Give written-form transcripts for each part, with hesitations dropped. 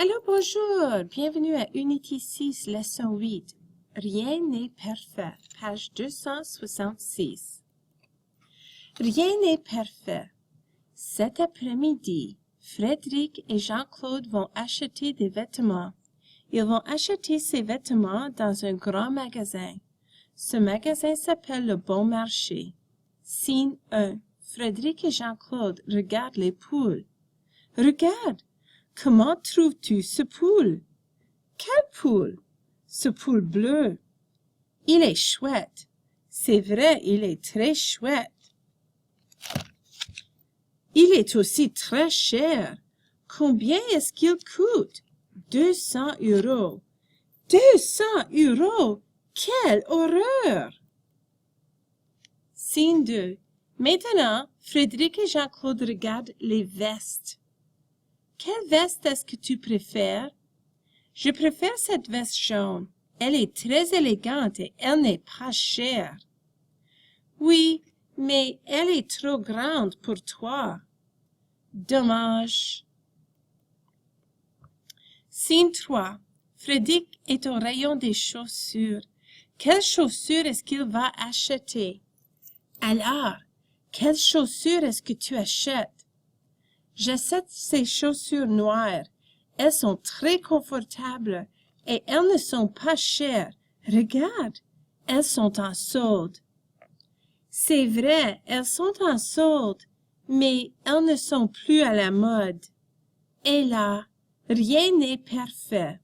Allô, bonjour, bienvenue à Unité 6, leçon 8. Rien n'est parfait, page 266. Rien n'est parfait. Cet après-midi, Frédéric et Jean-Claude vont acheter des vêtements. Ils vont acheter ces vêtements dans un grand magasin. Ce magasin s'appelle le Bon Marché. Signe 1. Frédéric et Jean-Claude regardent les poules. Regarde! Comment trouves-tu ce poule? Quelle poule? Ce poule bleu. Il est chouette. C'est vrai, il est très chouette. Il est aussi très cher. Combien est-ce qu'il coûte? 200 €. 200 €! Quelle horreur! Signe 2. Maintenant, Frédéric et Jean-Claude regardent les vestes. Quelle veste est-ce que tu préfères? Je préfère cette veste jaune. Elle est très élégante et elle n'est pas chère. Oui, mais elle est trop grande pour toi. Dommage. Signe 3. Frédéric est au rayon des chaussures. Quelles chaussures est-ce qu'il va acheter? Alors, quelles chaussures est-ce que tu achètes? J'achète ces chaussures noires. Elles sont très confortables et elles ne sont pas chères. Regarde, elles sont en solde. C'est vrai, elles sont en solde, mais elles ne sont plus à la mode. Et là, rien n'est parfait.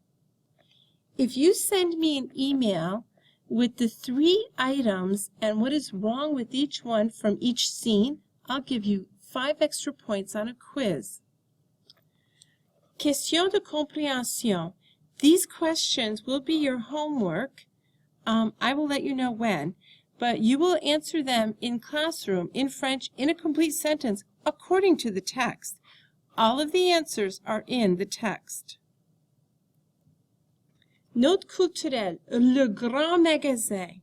If you send me an email with the 3 items and what is wrong with each one from each scene, I'll give you 5 extra points on a quiz. Question de compréhension. These questions will be your homework. I will let you know when, but you will answer them in classroom, in French, in a complete sentence, according to the text. All of the answers are in the text. Note culturelle, le grand magasin.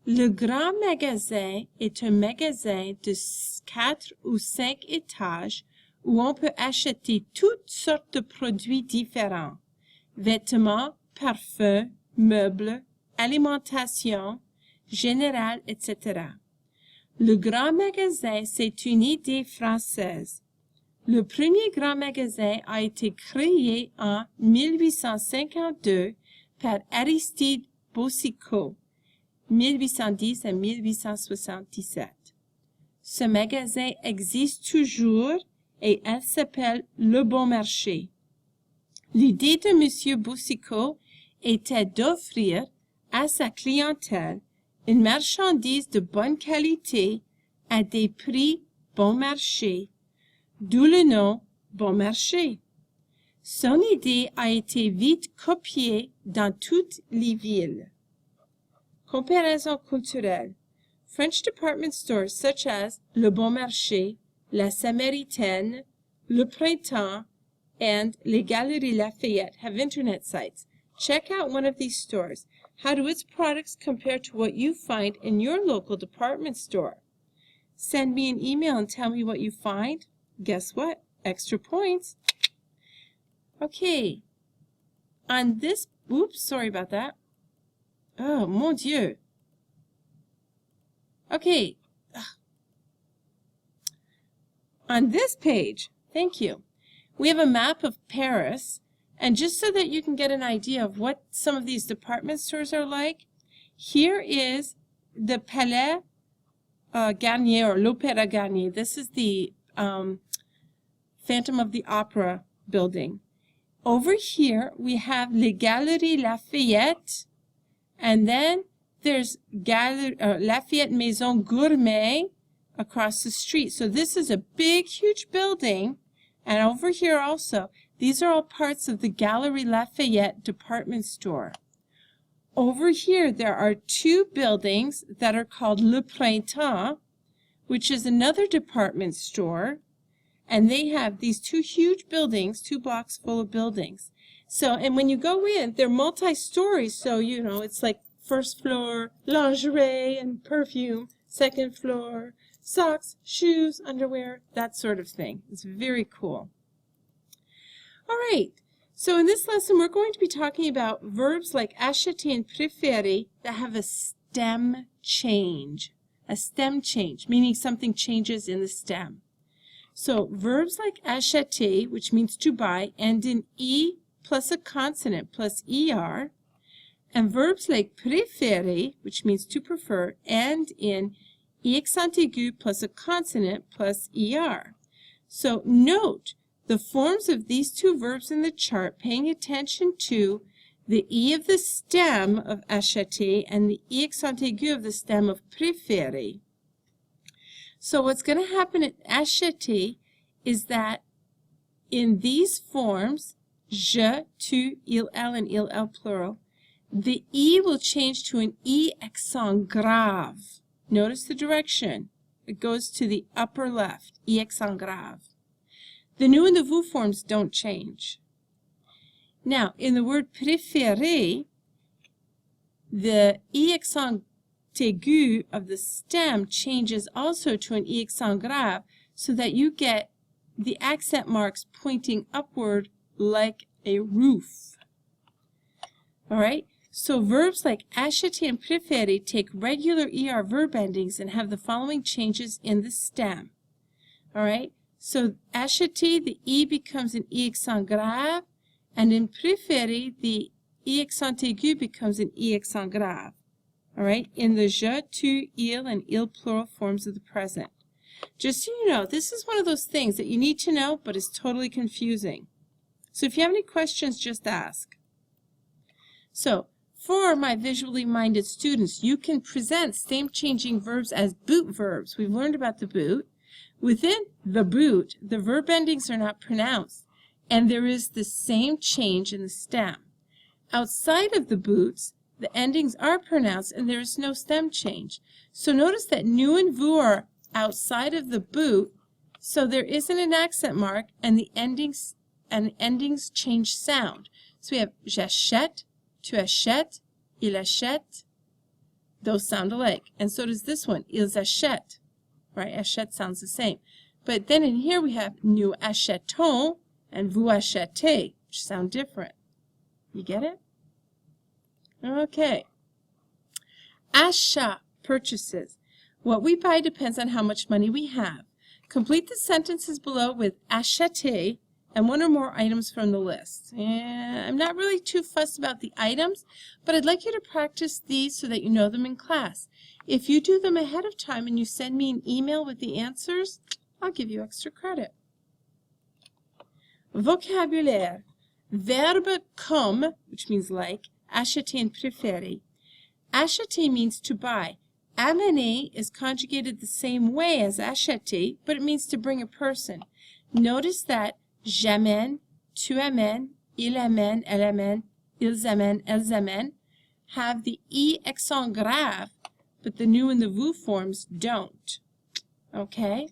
Le grand magasin est un magasin de 4 ou 5 étages où on peut acheter toutes sortes de produits différents. Vêtements, parfums, meubles, alimentation, générale, etc. Le grand magasin, c'est une idée française. Le premier grand magasin a été créé en 1852 par Aristide Boucicaut. 1810 à 1877. Ce magasin existe toujours et elle s'appelle Le Bon Marché. L'idée de M. Boucicaut était d'offrir à sa clientèle une marchandise de bonne qualité à des prix bon marché, d'où le nom Bon Marché. Son idée a été vite copiée dans toutes les villes. Comparaison culturelle. French department stores such as Le Bon Marché, La Samaritaine, Le Printemps, and Les Galeries Lafayette have internet sites. Check out one of these stores. How do its products compare to what you find in your local department store? Send me an email and tell me what you find. Guess what? Extra points. Okay. On this, oops, sorry about that. Oh, mon Dieu. Okay. On this page, thank you, we have a map of Paris, and just so that you can get an idea of what some of these department stores are like, here is the Palais Garnier, or l'Opéra Garnier. This is the Phantom of the Opera building. Over here, we have Les Galeries Lafayette, and then there's Lafayette Maison Gourmet across the street. So this is a big, huge building. And over here also, these are all parts of the Galerie Lafayette department store. Over here, there are 2 buildings that are called Le Printemps, which is another department store. And they have these 2 huge buildings, 2 blocks full of buildings. So, and when you go in, they're multi-story. So, you know, it's like first floor, lingerie and perfume, second floor, socks, shoes, underwear, that sort of thing. It's very cool. All right, So in this lesson, we're going to be talking about verbs like acheter and préférer that have a stem change. A stem change, meaning something changes in the stem. So verbs like acheter, which means to buy, end in E plus a consonant plus ER. And verbs like préférer, which means to prefer, end in E accent aigu plus a consonant plus ER. So note the forms of these two verbs in the chart, paying attention to the E of the stem of acheter and the E accent aigu of the stem of préférer. So what's going to happen at acheter is that in these forms, je, tu, il, elle, and il, elle plural, the E will change to an E accent grave. Notice the direction. It goes to the upper left, E accent grave. The nous and the vous forms don't change. Now, in the word préférer, the E accent aigu of the stem changes also to an E accent grave so that you get the accent marks pointing upward like a roof. All right? So verbs like acheter and préférer take regular ER verb endings and have the following changes in the stem. All right? So acheter, the E becomes an E accent grave, and in préférer, the E accent aigu becomes an E accent grave. All right? In the je, tu, il, and il plural forms of the present. Just so you know, this is one of those things that you need to know, but is totally confusing. So if you have any questions, just ask. So, for my visually minded students, you can present stem-changing verbs as boot verbs. We've learned about the boot. Within the boot, the verb endings are not pronounced, and there is the same change in the stem. Outside of the boots, the endings are pronounced, and there is no stem change. So notice that nous and vous are outside of the boot, so there isn't an accent mark, and the endings change sound. So we have j'achète, tu achètes, il achète. Those sound alike. And so does this one, ils achètent. Right? Achète sounds the same. But then in here we have nous achetons and vous achetez, which sound different. You get it? Okay. Achat, purchases. What we buy depends on how much money we have. Complete the sentences below with acheter and one or more items from the list. And I'm not really too fussed about the items, but I'd like you to practice these so that you know them in class. If you do them ahead of time and you send me an email with the answers, I'll give you extra credit. Vocabulaire. Verbe comme, which means like, acheter and préférer. Acheter means to buy. Amener is conjugated the same way as acheter, but it means to bring a person. Notice that j'amène, tu amènes, il amène, elle amène, ils amènent, elles amènent have the E accent grave, but the nous and the vous forms don't. Okay?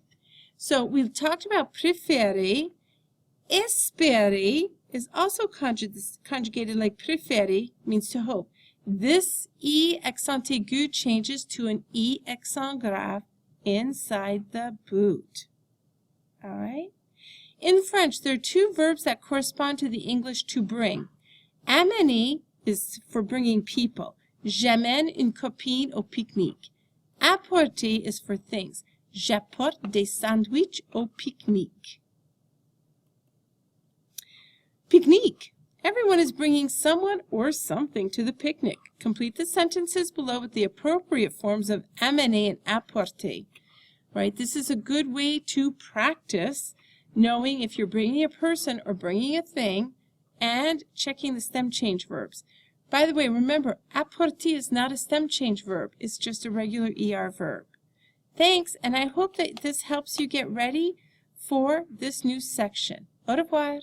So we've talked about préférer. Espérer is also conjugated like préférer, means to hope. This E accent aigu changes to an E accent grave inside the boot. All right? In French, there are two verbs that correspond to the English to bring. Amener is for bringing people. J'amène une copine au pique-nique. Apporter is for things. J'apporte des sandwichs au pique-nique. Pique-nique. Everyone is bringing someone or something to the picnic. Complete the sentences below with the appropriate forms of amener and apporter. Right? This is a good way to practice knowing if you're bringing a person or bringing a thing and checking the stem change verbs. By the way, remember, apporter is not a stem change verb. It's just a regular ER verb. Thanks, and I hope that this helps you get ready for this new section. Au revoir.